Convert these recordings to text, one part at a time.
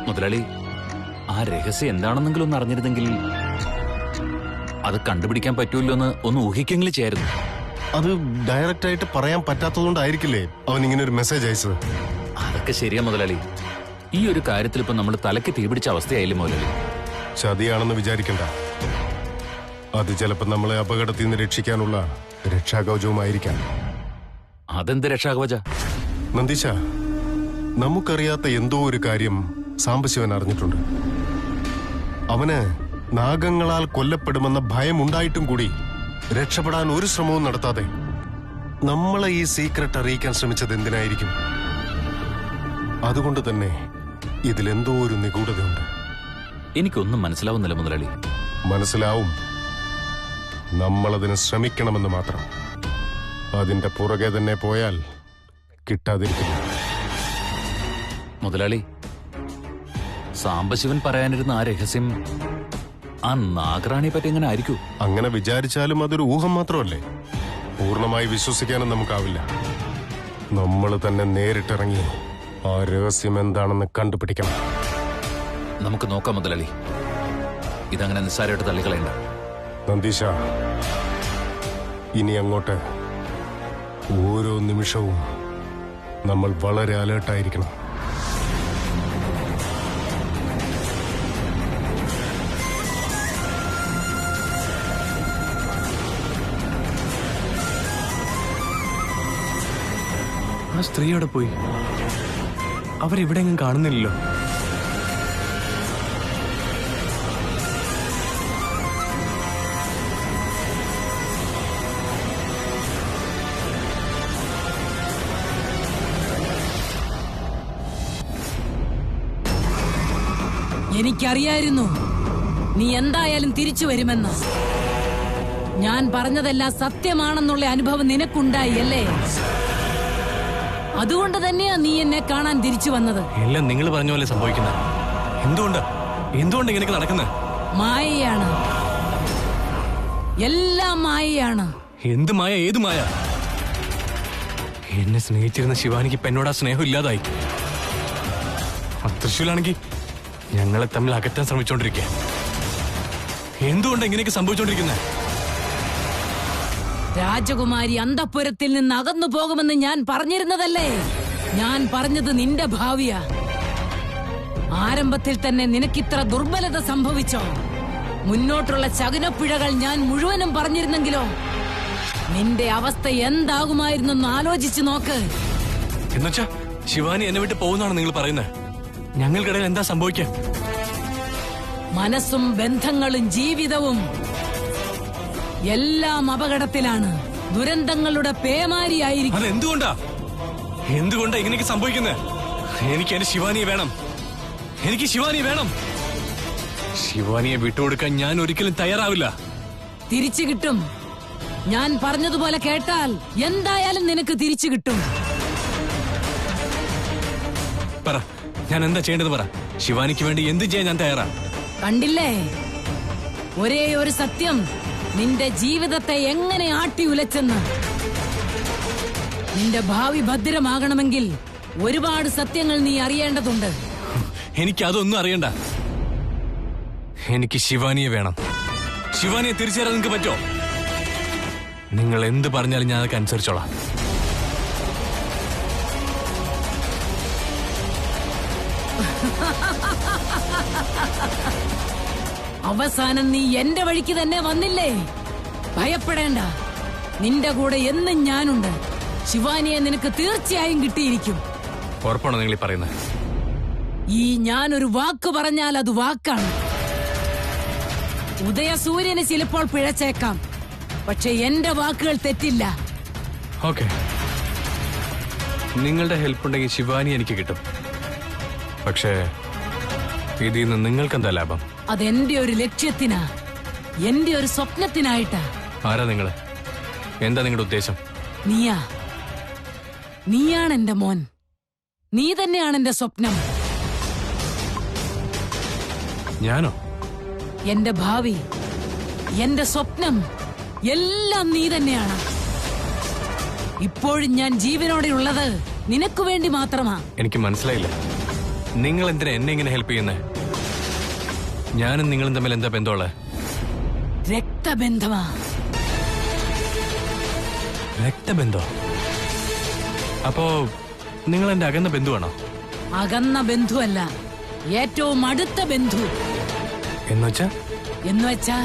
മുതലാളി, ആ രഹസ്യം എന്താണെന്നെങ്കിലും ഒന്ന് അറിഞ്ഞിരുന്നെങ്കിൽ അത് കണ്ടുപിടിക്കാൻ പറ്റൂല്ലോ എന്ന് ഒന്ന് ഊഹിക്കെങ്കിലും ചെയ്യായിരുന്നു. അത് ഡയറക്റ്റ് ആയിട്ട് പറയാൻ പറ്റാത്തതുകൊണ്ടായിരിക്കില്ലേ അവൻ ഇങ്ങനെ ഒരു മെസ്സേജ് അയച്ചത്. അതൊക്കെ ശരിയാ മുതലാളി. ഈ ഒരു കാര്യത്തിൽ ഇപ്പൊ നമ്മൾ തലയ്ക്ക് തീപിടിച്ച അവസ്ഥയായില്ലേ മുതലാളി? ചതിയാണെന്ന് വിചാരിക്കണ്ട. അത് ചിലപ്പോ നമ്മളെ അപകടത്തിൽ നിന്ന് രക്ഷിക്കാനുള്ള രക്ഷാകവചവുമായിരിക്കാം. അതെന്ത് രക്ഷാകവച? നന്ദീശ, നമുക്കറിയാത്ത എന്തോ ഒരു കാര്യം സാംബശിവൻ അറിഞ്ഞിട്ടുണ്ട്. അവന് നാഗങ്ങളാൽ കൊല്ലപ്പെടുമെന്ന ഭയം ഉണ്ടായിട്ടും കൂടി രക്ഷപ്പെടാൻ ഒരു ശ്രമവും നടത്താതെ നമ്മളെ ഈ സീക്രട്ട് അറിയിക്കാൻ ശ്രമിച്ചത് എന്തിനായിരിക്കും? അതുകൊണ്ട് തന്നെ ഇതിലെന്തോ ഒരു നിഗൂഢതയുണ്ട്. എനിക്കൊന്നും മനസ്സിലാവുന്നില്ല മുതലാളി. മനസ്സിലാവും. നമ്മളതിന് ശ്രമിക്കണമെന്ന് മാത്രം. അതിന്റെ പുറകെ തന്നെ പോയാൽ കിട്ടാതിരിക്കില്ല. മുതലാളി, സാംബശിവൻ പറയാനിരുന്ന ആ രഹസ്യം ആ നാഗറാണിയെ പറ്റി എങ്ങനെ ആയിരിക്കും? അങ്ങനെ വിചാരിച്ചാലും അതൊരു ഊഹം മാത്രമല്ലേ. പൂർണ്ണമായി വിശ്വസിക്കാനും നമുക്കാവില്ല. നമ്മൾ തന്നെ നേരിട്ടിറങ്ങി ആ രഹസ്യം എന്താണെന്ന് കണ്ടുപിടിക്കണം. നമുക്ക് നോക്കാം മുതലാളി. ഇതങ്ങനെ നിസ്സാരമായിട്ട് തള്ളിക്കളയണ്ട. നന്ദീശ, ഇനി അങ്ങോട്ട് ഓരോ നിമിഷവും നമ്മൾ വളരെ അലേർട്ടായിരിക്കണം. ആ സ്ത്രീ അവിടെ പോയി. അവരെവിടെയെങ്കിലും കാണുന്നില്ലല്ലോ. എനിക്കറിയായിരുന്നു നീ എന്തായാലും തിരിച്ചു വരുമെന്ന്. ഞാൻ പറഞ്ഞതെല്ലാം സത്യമാണെന്നുള്ള അനുഭവം നിനക്കുണ്ടായി അല്ലേ? അതുകൊണ്ട് തന്നെയാ നീ എന്നെ കാണാൻ തിരിച്ചു വന്നത്. എല്ലാം നിങ്ങൾ പറഞ്ഞ പോലെ സംഭവിക്കുന്നത്. എന്തുകൊണ്ട് ഇങ്ങനെയൊക്കെ നടക്കുന്നത്? മായയാണ്, എല്ലാം മായയാണ്. എന്ത് മായ? ഏത് മായ? എന്നെ സ്നേഹിച്ചിരുന്ന ശിവാനിക്ക് പെണ്ണോട് ആ സ്നേഹം ഇല്ലാതായി. തൃശ്ശൂലാണെങ്കിൽ ഞങ്ങളെ തമ്മിൽ അകറ്റാൻ ശ്രമിച്ചോണ്ടിരിക്കുക. എന്തുകൊണ്ട് ഇങ്ങനെയൊക്കെ സംഭവിച്ചോണ്ടിരിക്കുന്നത്? രാജകുമാരി അന്തഃപുരത്തിൽ നിന്ന് അകന്നു പോകുമെന്ന് ഞാൻ പറഞ്ഞിരുന്നതല്ലേ? ഞാൻ പറഞ്ഞത് നിന്റെ ഭാവിയാ. ആരംഭത്തിൽ തന്നെ നിനക്കിത്ര ദുർബലത സംഭവിച്ചോ? മുന്നോട്ടുള്ള ചകുനപ്പിഴകൾ ഞാൻ മുഴുവനും പറഞ്ഞിരുന്നെങ്കിലോ നിന്റെ അവസ്ഥ എന്താകുമായിരുന്നെന്ന് ആലോചിച്ചു നോക്ക്. എന്നുവെച്ചാ ശിവാനി എന്നെ വിട്ട് പോകുന്നതാണ് നിങ്ങൾ പറയുന്നത്? ഞങ്ങൾക്കിടയിൽ എന്താ സംഭവിക്കുക? മനസ്സും ബന്ധങ്ങളും ജീവിതവും എല്ലാം അപകടത്തിലാണ്. ദുരന്തങ്ങളുടെ പേമാരിയായിരിക്കും. അതെന്തുകൊണ്ടാ ഇങ്ങനെയൊക്കെ സംഭവിക്കുന്നത്? എനിക്ക് എന്റെ ശിവാനിയെ വേണം. എനിക്ക് ശിവാനിയെ വേണം. ശിവാനിയെ വിട്ടുകൊടുക്കാൻ ഞാൻ ഒരിക്കലും തയ്യാറാവില്ല. തിരിച്ചു കിട്ടും. ഞാൻ പറഞ്ഞതുപോലെ കേട്ടാൽ എന്തായാലും നിനക്ക് തിരിച്ചു കിട്ടും. പറ, ഞാൻ എന്താ ചെയ്യേണ്ടത് പറ. ശിവാനിക്ക് വേണ്ടി എന്ത് ചെയ്യാൻ ഞാൻ തയ്യാറാണ്. കണ്ടില്ലേ, ഒരേ ഒരു സത്യം നിന്റെ ജീവിതത്തെ എങ്ങനെ ആട്ടി ഉലച്ചെന്ന്. നിന്റെ ഭാവി ഭദ്രമാകണമെങ്കിൽ ഒരുപാട് സത്യങ്ങൾ നീ അറിയേണ്ടതുണ്ട്. എനിക്ക് അതൊന്നും അറിയണ്ട. എനിക്ക് ശിവാനിയെ വേണം. ശിവാനിയെ തിരിച്ചു തരാൻ നിങ്ങൾക്ക് പറ്റോ? നിങ്ങൾ എന്ത് പറഞ്ഞാലും ഞാൻ അതൊക്കെ അനുസരിച്ചോളാം. അവസാനം നീ എന്റെ വഴിക്ക് തന്നെ വന്നില്ലേ? ഭയപ്പെടേണ്ട, നിന്റെ കൂടെ എന്നും ഞാനുണ്ട്. ശിവാനിയെ നിനക്ക് തീർച്ചയായും കിട്ടിയിരിക്കും. ഉറപ്പാണോ നിങ്ങൾ പറയുന്നത്? ഈ ഞാനൊരു വാക്ക് പറഞ്ഞാൽ അത് വാക്കാണ്. ഉദയസൂര്യന് ചിലപ്പോൾ പിഴച്ചേക്കാം, പക്ഷെ എന്റെ വാക്കുകൾ തെറ്റില്ല. ഓക്കെ, നിങ്ങളുടെ ഹെൽപ്പ് ഉണ്ടെങ്കിൽ ശിവാനി എനിക്ക് കിട്ടും. പക്ഷേ ഇതിൽ നിന്ന് നിങ്ങൾക്ക് എന്താ ലാഭം? അതെന്റെ ഒരു ലക്ഷ്യത്തിനാ, എന്റെ ഒരു സ്വപ്നത്തിനായിട്ടാ. ആരാ നിങ്ങള്? എന്താ നിങ്ങളുടെ ഉദ്ദേശം? നീയാണ് എന്റെ മോൻ. നീ തന്നെയാണ് എന്റെ സ്വപ്നം. ഞാനോ? എന്റെ ഭാവി, എന്റെ സ്വപ്നം എല്ലാം നീ തന്നെയാണ്. ഇപ്പോഴും ഞാൻ ജീവനോടെ ഉള്ളത് നിനക്ക് വേണ്ടി മാത്രമാ. എനിക്ക് മനസ്സിലായില്ല. നിങ്ങൾ എന്തിനാ എന്നെ ഇങ്ങനെ ഹെൽപ്പ് ചെയ്യുന്നേ? ഞാനും നിങ്ങളും തമ്മിൽ എന്താ ബന്ധമുള്ള? രക്തബന്ധമാ. രക്തബന്ധോ? അപ്പോ നിങ്ങൾ എന്റെ അകന്ന ബന്ധുവാണോ? അകന്ന ബന്ധുവല്ല, ഏറ്റവും അടുത്ത ബന്ധു. എന്നുവെച്ചാ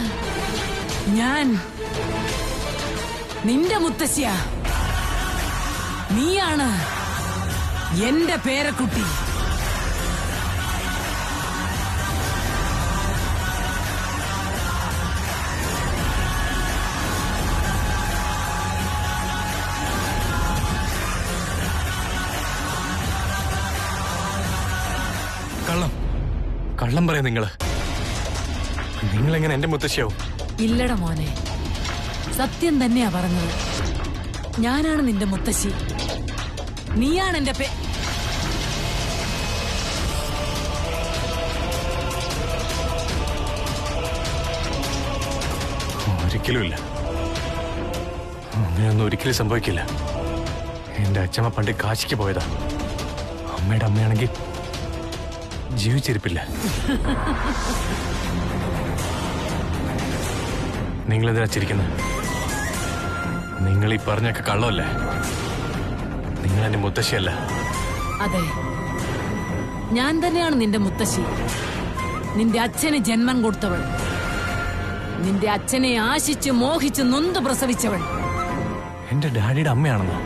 ഞാൻ നിന്റെ മുത്തശ്ശിയാ. നീയാണ് എന്റെ പേരക്കുട്ടി. കള്ളം പറയാ നിങ്ങളെങ്ങനെ എന്റെ മുത്തശ്ശിയാവും? ഇല്ലട മോനെ, സത്യം തന്നെയാ പറഞ്ഞത്. ഞാനാണ് നിന്റെ മുത്തശ്ശി. നീയാണ് എന്റെ ഒരിക്കലുമില്ല. അങ്ങനെയൊന്നും ഒരിക്കലും സംഭവിക്കില്ല. എന്റെ അച്ഛമ്മ പണ്ട് കാശിക്ക് പോയതാ. അമ്മയുടെ അമ്മയാണെങ്കിൽ ജീവിച്ചിരിപ്പില്ല. നിങ്ങളെന്തിനാ ചിരിക്കുന്നത്? നിങ്ങൾ ഈ പറഞ്ഞൊക്കെ കള്ളമല്ലേ? നിങ്ങൾ എന്റെ മുത്തശ്ശിയല്ല. അതെ, ഞാൻ തന്നെയാണ് നിന്റെ മുത്തശ്ശി. നിന്റെ അച്ഛന് ജന്മം കൊടുത്തവൾ, നിന്റെ അച്ഛനെ ആശിച്ച് മോഹിച്ച് നൊന്ത് പ്രസവിച്ചവൾ. എന്റെ ഡാഡിയുടെ അമ്മയാണെന്നോ?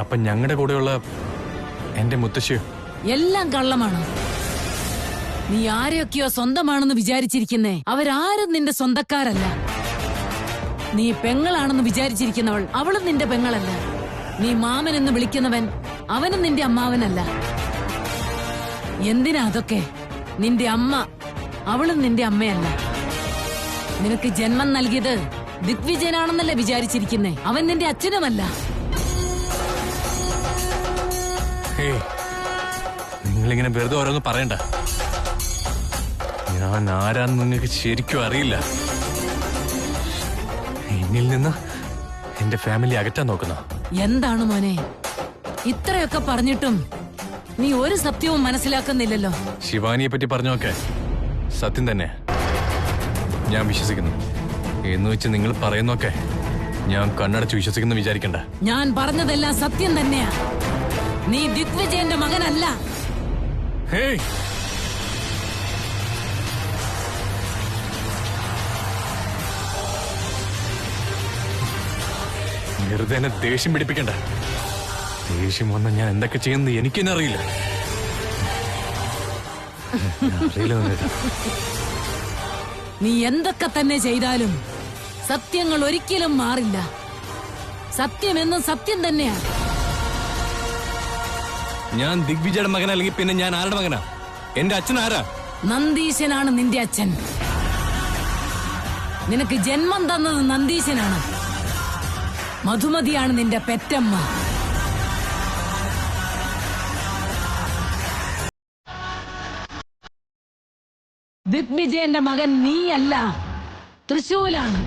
അപ്പൊ ഞങ്ങളുടെ കൂടെയുള്ള എന്റെ മുത്തശ്ശിയോ? എല്ലാം കള്ളമാണ്. നീ ആരെയൊക്കെയോ സ്വന്തമാണെന്ന് വിചാരിച്ചിരിക്കുന്നേ, അവരാരും നിന്റെ സ്വന്തക്കാരല്ല. നീ പെങ്ങളാണെന്ന് വിചാരിച്ചിരിക്കുന്നവൾ, അവളും നിന്റെ പെങ്ങളല്ല. നീ മാമൻ എന്ന് വിളിക്കുന്നവൻ, അവനും നിന്റെ അമ്മാവനല്ല. എന്തിനാ അതൊക്കെ? നിന്റെ അമ്മ, അവളും നിന്റെ അമ്മയല്ല. നിനക്ക് ജന്മം നൽകിയത് ദിഗ്വിജയനാണെന്നല്ലേ വിചാരിച്ചിരിക്കുന്നേ, അവൻ നിന്റെ അച്ഛനുമല്ല. നിങ്ങളിങ്ങനെ വെറുതെ ഓരോന്ന് പറയണ്ട. ഞാൻ ആരാന്ന് നിങ്ങൾക്ക് ശരിക്കും അറിയില്ല. എന്നിൽ നിന്ന് എന്റെ ഫാമിലി അകറ്റാൻ നോക്കുന്ന എന്താണ് മോനെ, ഇത്രയൊക്കെ പറഞ്ഞിട്ടും നീ ഒരു സത്യവും മനസ്സിലാക്കുന്നില്ലല്ലോ. ശിവാനിയെ പറ്റി പറഞ്ഞൊക്കെ സത്യം തന്നെ ഞാൻ വിശ്വസിക്കുന്നു. എന്ന് വെച്ച് നിങ്ങൾ പറയുന്നൊക്കെ ഞാൻ കണ്ണടച്ച് വിശ്വസിക്കുന്നു വിചാരിക്കണ്ട. ഞാൻ പറഞ്ഞതെല്ലാം സത്യം തന്നെയാ. നീ ദിഗ്വിജയന്റെ മകനല്ല. ഹേയ്, വെറുതെ എന്നെ ദേഷ്യം പിടിപ്പിക്കണ്ട. ദേഷ്യം വന്ന ഞാൻ എന്തൊക്കെ ചെയ്യുന്നത് എനിക്ക് തന്നെ അറിയില്ല. നീ എന്തൊക്കെ തന്നെ ചെയ്താലും സത്യങ്ങൾ ഒരിക്കലും മാറില്ല. സത്യമെന്നും സത്യം തന്നെയാ. ഞാൻ ദിഗ്വിജയുടെ മകനല്ലെങ്കിൽ പിന്നെ ഞാൻ ആരുടെ മകനാ? എന്റെ അച്ഛൻ ആരാ? നന്ദീശനാണ് നിന്റെ അച്ഛൻ. നിനക്ക് ജന്മം തന്നത് നന്ദീശനാണ്. മധുമതിയാണ് നിന്റെ പെറ്റമ്മ. ദിഗ്വിജയന്റെ മകൻ നീയല്ല, തൃശൂലാണ്.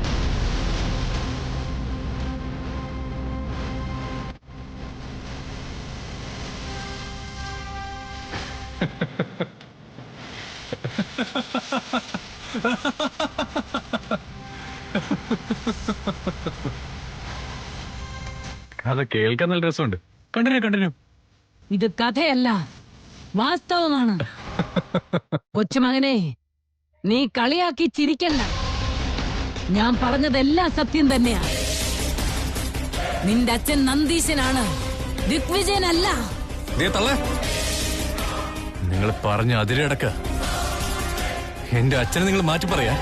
അത് കേൾക്കാൻ നല്ല രസമുണ്ട്. കണ്ടിന്യൂ. ഇത് കഥയല്ല, വാസ്തവമാണ്. കൊച്ചുമകനെ, നീ കളിയാക്കി ചിരിക്കല്ല. ഞാൻ പറഞ്ഞതെല്ലാം സത്യം തന്നെയാ. നിന്റെ അച്ഛൻ നന്ദീശനാണ്, ദിഗ്വിജയനല്ല. നിങ്ങൾ പറഞ്ഞ അതിരടക്ക എന്റെ അച്ഛനെ നിങ്ങൾ മാറ്റി പറയാ.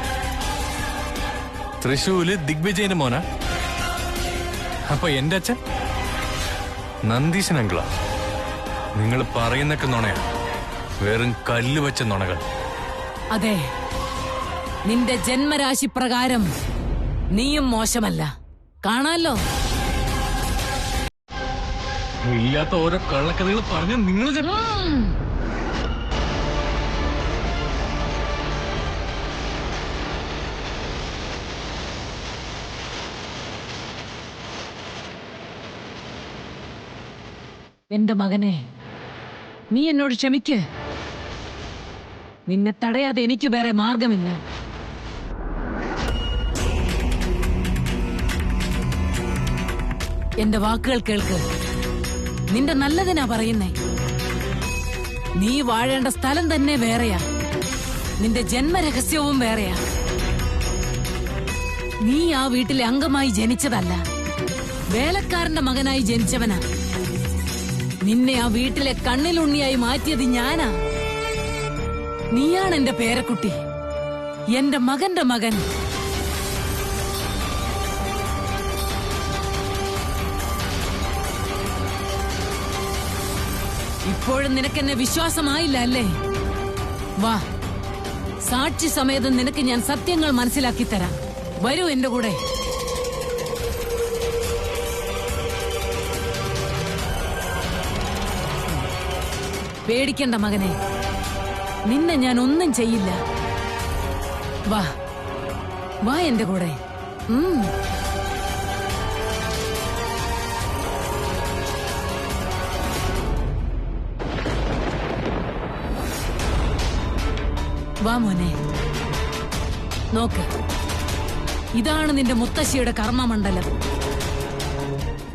തൃശൂല് ദിഗ്വിജയന്റെ മോനാ. അപ്പൊ എന്റെ അച്ഛൻ നന്ദീശൻ അങ്കിളാ. നിങ്ങൾ പറയുന്നൊക്കെ നുണയാ, വെറും കല്ല് വെച്ച നുണകൾ. അതെ, നിന്റെ ജന്മരാശി പ്രകാരം നീയും മോശമല്ല. കാണാലോ. ഇല്ലാത്ത ഓരോ കള്ളക്കഥകൾ പറഞ്ഞ നിങ്ങൾ എന്റെ മകനെ, നീ എന്നോട് ക്ഷമിക്ക്. നിന്നെ തടയാതെ എനിക്ക് വേറെ മാർഗമില്ല. എന്റെ വാക്കുകൾ കേൾക്ക്. നിന്റെ നല്ലതിനാ പറയുന്നേ. നീ വാഴേണ്ട സ്ഥലം തന്നെ വേറെയാ. നിന്റെ ജന്മരഹസ്യവും വേറെയാ. നീ ആ വീട്ടിലെ അംഗമായി ജനിച്ചതല്ല, വേലക്കാരന്റെ മകനായി ജനിച്ചവനാ. നിന്നെ ആ വീട്ടിലെ കണ്ണിലുണ്ണിയായി മാറ്റിയത് ഞാനാ. നീയാണ് എന്റെ പേരക്കുട്ടി, എന്റെ മകന്റെ മകൻ. ഇപ്പോഴും നിനക്കെന്നെ വിശ്വാസമായില്ല അല്ലേ? വാ, സാക്ഷി സമേതം നിനക്ക് ഞാൻ സത്യങ്ങൾ മനസ്സിലാക്കി തരാം. വരൂ എന്റെ കൂടെ. പേടിക്കണ്ട മകനെ, നിന്നെ ഞാൻ ഒന്നും ചെയ്യില്ല. വാ വാ എന്റെ കൂടെ. വാ മോനെ, നോക്ക്. ഇതാണ് നിന്റെ മുത്തശ്ശിയുടെ കർമ്മമണ്ഡലം.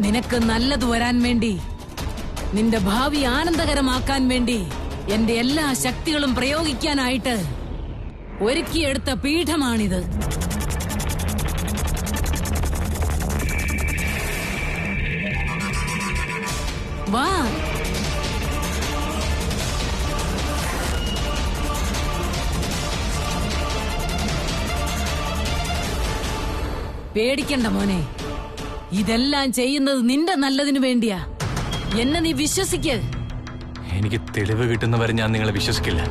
നിനക്ക് നല്ലത് വരാൻ വേണ്ടി, നിന്റെ ഭാവി ആനന്ദകരമാക്കാൻ വേണ്ടി എന്റെ എല്ലാ ശക്തികളും പ്രയോഗിക്കാനായിട്ട് ഒരുക്കിയെടുത്ത പീഠമാണിത്. വാ. പേടിക്കണ്ട മോനെ, ഇതെല്ലാം ചെയ്യുന്നത് നിന്റെ നല്ലതിനു വേണ്ടിയാ. എന്നെ നീ വിശ്വസിക്ക്. എനിക്ക് തെളിവ് കിട്ടുന്നവരെ ഞാൻ നിങ്ങളെ വിശ്വസിക്കില്ല.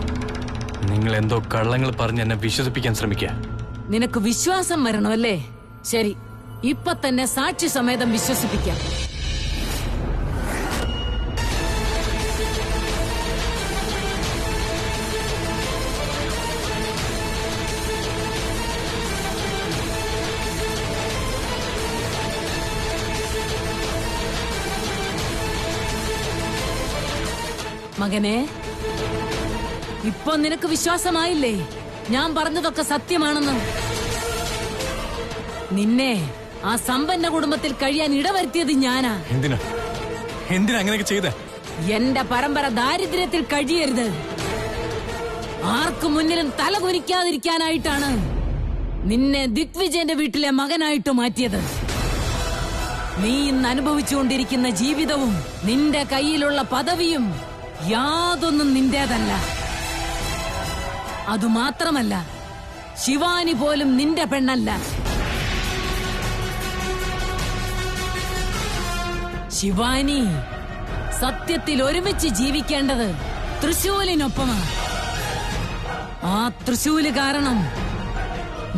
നിങ്ങൾ എന്തോ കള്ളങ്ങൾ പറഞ്ഞ് എന്നെ വിശ്വസിപ്പിക്കാൻ ശ്രമിക്കുക. നിനക്ക് വിശ്വാസം വരണമല്ലേ? ശരി, ഇപ്പൊ തന്നെ സാക്ഷി സമേതം വിശ്വസിപ്പിക്കാം. മകനെ, ഇപ്പൊ നിനക്ക് വിശ്വാസമായില്ലേ ഞാൻ പറഞ്ഞതൊക്കെ സത്യമാണെന്ന്? നിന്നെ ആ സമ്പന്ന കുടുംബത്തിൽ കഴിയാൻ ഇടവരുത്തിയത് ഞാനാ. എന്തിനാ അങ്ങനെയൊക്കെ ചെയ്ത? എന്റെ പരമ്പര ദാരിദ്ര്യത്തിൽ കഴിയരുത്, ആർക്കു മുന്നിലും തല കുനിക്കാതിരിക്കാനായിട്ടാണ് നിന്നെ ദിഗ്വിജയന്റെ വീട്ടിലെ മകനായിട്ട് മാറ്റിയത്. നീ ഇന്ന് അനുഭവിച്ചുകൊണ്ടിരിക്കുന്ന ജീവിതവും നിന്റെ കയ്യിലുള്ള പദവിയും യാതൊന്നും നിന്റേതല്ല. അതുമാത്രമല്ല, ശിവാനി പോലും നിന്റെ പെണ്ണല്ല. ശിവാനി സത്യത്തിൽ ഒരുമിച്ച് ജീവിക്കേണ്ടത് തൃശൂലിനൊപ്പമാണ്. ആ തൃശൂല് കാരണം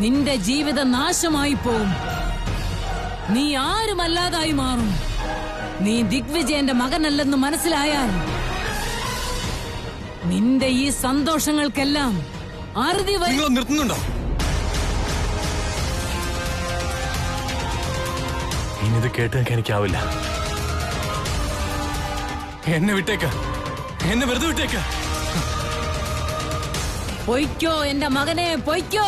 നിന്റെ ജീവിതം നാശമായി പോവും. നീ ആരുമല്ലാതായി മാറും. നീ ദിഗ്വിജയന്റെ മകനല്ലെന്ന് മനസ്സിലായാൽ നിന്റെ ഈ സന്തോഷങ്ങൾക്കെല്ലാം അറുതി നിങ്ങൾ നിർത്തുന്നുണ്ടോ? ഇനിത് കേട്ട് എനിക്കാവില്ല. എന്നെ വിട്ടേക്ക, എന്നെ വെറുതെ വിട്ടേക്ക. പൊയ്ക്കോ എന്റെ മകനെ, പൊയ്ക്കോ.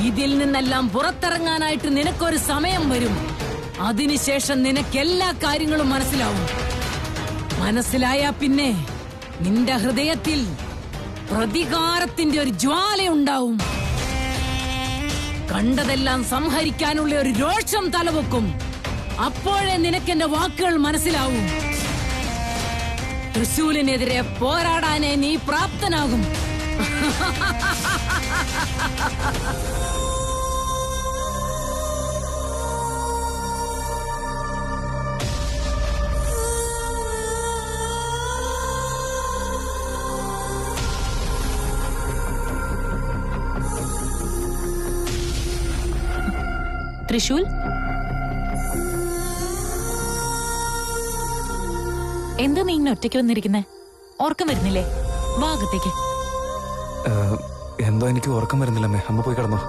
ഇതിൽ നിന്നെല്ലാം പുറത്തിറങ്ങാനായിട്ട് നിനക്കൊരു സമയം വരും. അതിനുശേഷം നിനക്ക് എല്ലാ കാര്യങ്ങളും മനസ്സിലാവും. മനസ്സിലായാ പിന്നെ നിന്റെ ഹൃദയത്തിൽ പ്രതികാരത്തിന്റെ ഒരു ജ്വാലയുണ്ടാവും. കണ്ടതെല്ലാം സംഹരിക്കാനുള്ള ഒരു രോഷം തലവെക്കും. അപ്പോഴേ നിനക്കെന്റെ വാക്കുകൾ മനസ്സിലാവും. തൃശൂലിനെതിരെ പോരാടാനേ നീ പ്രാപ്തനാകും. തൃശൂൽ, എന്താ നീ ഇങ്ങനെ ഒറ്റയ്ക്ക് വന്നിരിക്കുന്നേ? ഓർക്കം വരുന്നില്ലേ? ഭാഗത്തേക്ക്. എന്തോ എനിക്ക് ഉറക്കം വരുന്നില്ലമ്മേ. അമ്മ പോയി കിടന്നോ.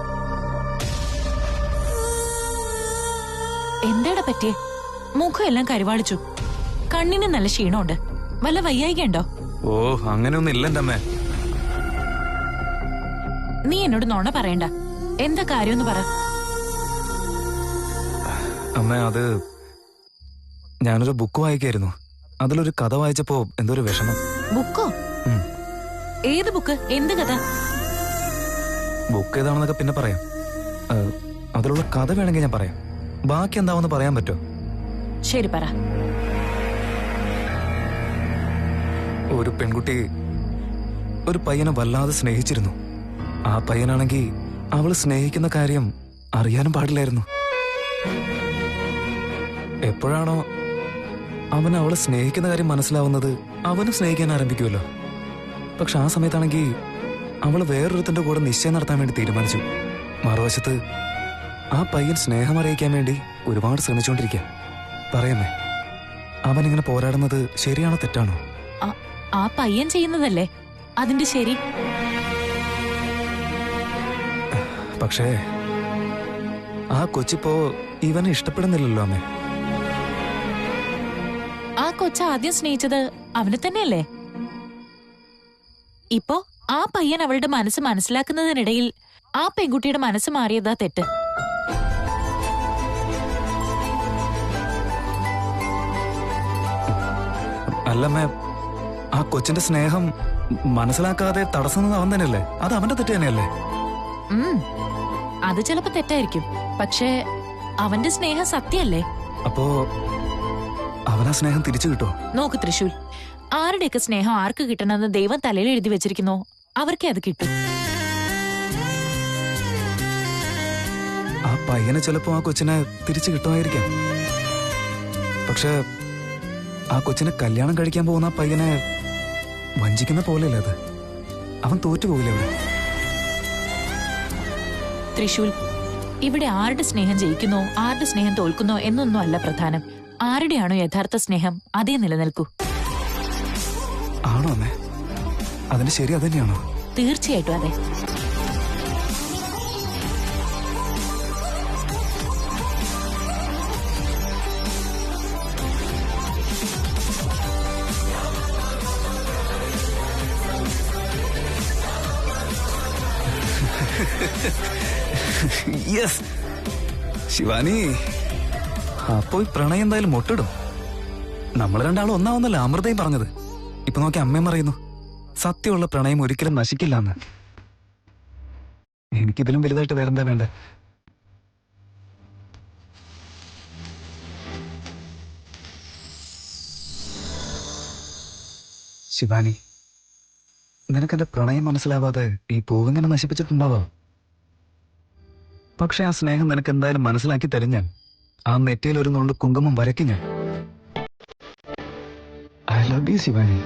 എന്താടാ പറ്റിയേ? മുഖം എല്ലാം കരുവാളിച്ചു. കണ്ണിന് നല്ല ക്ഷീണമുണ്ട്. വല്ല വയ്യായിക ഉണ്ടോ? ഓ, അങ്ങനെയൊന്നും ഇല്ല എന്റെ അമ്മേ. നീ എന്നോട് നോണ പറയണ്ട. എന്താ കാര്യമെന്ന് പറ. അമ്മ, അത് ഞാനൊരു ബുക്ക് വായിക്കായിരുന്നു. അതിലൊരു കഥ വായിച്ചപ്പോ എന്തോ ഒരു വിഷമം. ബുക്കോ? ഏത് ബുക്ക്? എന്ത് കഥ? ബുക്ക് ഏതാണെന്നൊക്കെ പിന്നെ പറയാം. അതിലുള്ള കഥ വേണമെങ്കിൽ ഞാൻ പറയാം. ബാക്കി എന്താവെന്ന് പറയാൻ പറ്റുമോ? ശരി, പറ. ഒരു പെൺകുട്ടി ഒരു പയ്യനെ വല്ലാതെ സ്നേഹിച്ചിരുന്നു. ആ പയ്യനാണെങ്കിൽ അവള് സ്നേഹിക്കുന്ന കാര്യം അറിയാനും പാടില്ലായിരുന്നു. എപ്പോഴാണോ അവന് അവളെ സ്നേഹിക്കുന്ന കാര്യം മനസ്സിലാവുന്നത്, അവനും സ്നേഹിക്കാൻ ആരംഭിക്കുമല്ലോ. പക്ഷെ ആ സമയത്താണെങ്കിൽ അവള് വേറൊരുത്തിന്റെ കൂടെ നിശ്ചയം നടത്താൻ വേണ്ടി തീരുമാനിച്ചു. മറുവശത്ത് ആ പയ്യൻ സ്നേഹം അറിയിക്കാൻ വേണ്ടി ഒരുപാട് ശ്രമിച്ചുകൊണ്ടിരിക്കുക. പറയമ്മേ, അവനിങ്ങനെ പോരാടുന്നത് ശരിയാണോ തെറ്റാണോ? ആ പയ്യൻ ചെയ്യുന്നതല്ലേ അതിന്റെ ശരി. പക്ഷേ ആ കൊച്ചിപ്പോ ഇവനെ ഇഷ്ടപ്പെടുന്നില്ലല്ലോ അമ്മേ. ആ കൊച്ച ആദ്യം സ്നേഹിച്ചത് അവനെ തന്നെയല്ലേ? ഇപ്പോ ആ പയ്യൻ അവളുടെ മനസ്സ് മനസ്സിലാക്കുന്നതിനിടയിൽ ആ പെൺകുട്ടിയുടെ മനസ്സ് മാറിയതാ തെറ്റ്. അല്ലമ്മേ, ആ കൊച്ചിന്റെ സ്നേഹം മനസ്സിലാക്കാതെ തടസ്സം അവൻ തന്നെയല്ലേ? അത് അവന്റെ തെറ്റ് തന്നെയല്ലേ? അത് ചിലപ്പോ തെറ്റായിരിക്കും, പക്ഷേ അവന്റെ സ്നേഹം സത്യല്ലേ? അപ്പോ അവനാ സ്നേഹം തിരിച്ചു കിട്ടോ? നോക്ക് തൃശൂൽ, ആരുടെയൊക്കെ സ്നേഹം ആർക്ക് കിട്ടണമെന്ന് ദൈവം തലയിൽ എഴുതി വെച്ചിരിക്കുന്നോ അവർക്കേ അത് കിട്ടും. ആ പയ്യനെ ചിലപ്പോ ആ കൊച്ചിനെ തിരിച്ചു കിട്ടുമായിരിക്കാം. പക്ഷെ ആ കൊച്ചിനെ കല്യാണം കഴിക്കാൻ പോകുന്ന ആ പയ്യനെ വഞ്ചിക്കുന്ന പോലെയല്ലേ അത്? അവൻ തോറ്റുപോകില്ല അവിടെ. തൃശൂൽ, ഇവിടെ ആരുടെ സ്നേഹം ജയിക്കുന്നോ ആരുടെ സ്നേഹം തോൽക്കുന്നോ എന്നൊന്നും അല്ല പ്രധാനം. ആരുടെയാണോ യഥാർത്ഥ സ്നേഹം അതേ നിലനിൽക്കൂ. ആണോ അമ്മേ? അതിന്റെ ശരി അതന്നെയാണോ? തീർച്ചയായിട്ടും അതെ. യെസ് ശിവാനി, അപ്പോ ഈ പ്രണയം എന്തായാലും മൊട്ടിടും. നമ്മൾ രണ്ടാളും ഒന്നാവുന്നല്ല അമൃതയും പറഞ്ഞത്. ഇപ്പൊ നോക്കി അമ്മയും പറയുന്നു സത്യമുള്ള പ്രണയം ഒരിക്കലും നശിക്കില്ല എന്ന്. എനിക്കിതിലും വലുതായിട്ട് വേറെന്താ വേണ്ടേ? ശിവാനി, നിനക്കെന്റെ പ്രണയം മനസ്സിലാവാതെ ഈ പൂവിങ്ങനെ നശിപ്പിച്ചിട്ടുണ്ടാവോ? പക്ഷെ ആ സ്നേഹം നിനക്ക് എന്തായാലും മനസ്സിലാക്കി തരും ഞാൻ. ആ നെറ്റിയിൽ ഒരു നുള്ളു കുങ്കുമം വരയ്ക്കും ഞാൻ. I love you Shivani.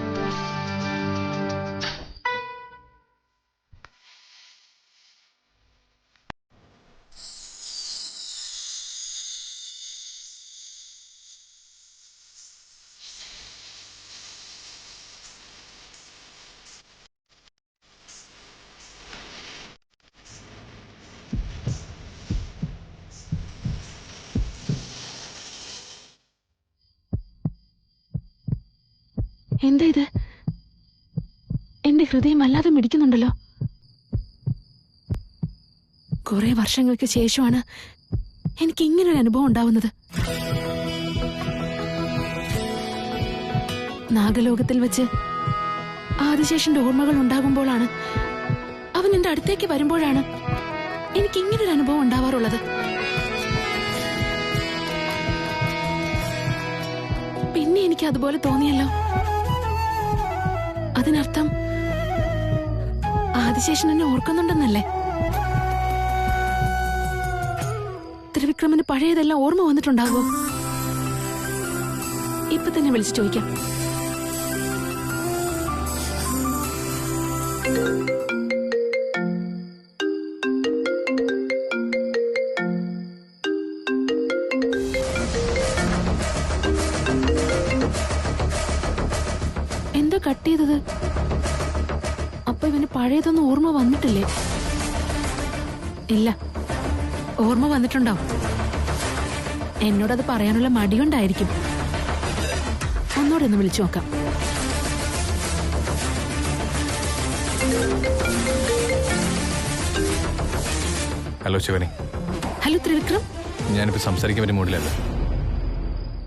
എന്താ ഇത്? എന്റെ ഹൃദയം വല്ലാതെ മിടിക്കുന്നുണ്ടല്ലോ. കുറെ വർഷങ്ങൾക്ക് ശേഷമാണ് എനിക്ക് ഇങ്ങനൊരു അനുഭവം ഉണ്ടാവുന്നത്. നാഗലോകത്തിൽ വെച്ച് ആദിശേഷന്റെ ഓർമ്മകൾ ഉണ്ടാകുമ്പോഴാണ്, അവൻ എന്റെ അടുത്തേക്ക് വരുമ്പോഴാണ് എനിക്ക് ഇങ്ങനൊരു അനുഭവം ഉണ്ടാവാറുള്ളത്. പിന്നെ എനിക്ക് അതുപോലെ തോന്നിയല്ലോ. അതിനർത്ഥം ആദിശേഷൻ എന്നെ ഓർക്കുന്നുണ്ടെന്നല്ലേ? ത്രിവിക്രമന് പഴയതെല്ലാം ഓർമ്മ വന്നിട്ടുണ്ടാവോ? ഇപ്പൊ തന്നെ വിളിച്ചു ചോദിക്കാം. എന്താ കട്ട് ചെയ്തത്? അപ്പൊ ഇവന് പഴയതൊന്നും ഓർമ്മ വന്നിട്ടില്ലേ? ഇല്ല, ഓർമ്മ വന്നിട്ടുണ്ടാവും. എന്നോടത് പറയാനുള്ള മടിയുണ്ടായിരിക്കും. ഒന്നോടെ ഒന്ന് വിളിച്ചു നോക്കാം. Hello Shivani, hello Trivikram. ഞാനിപ്പോ സംസാരിക്കാൻ പറ്റിയ മൂഡിലല്ല.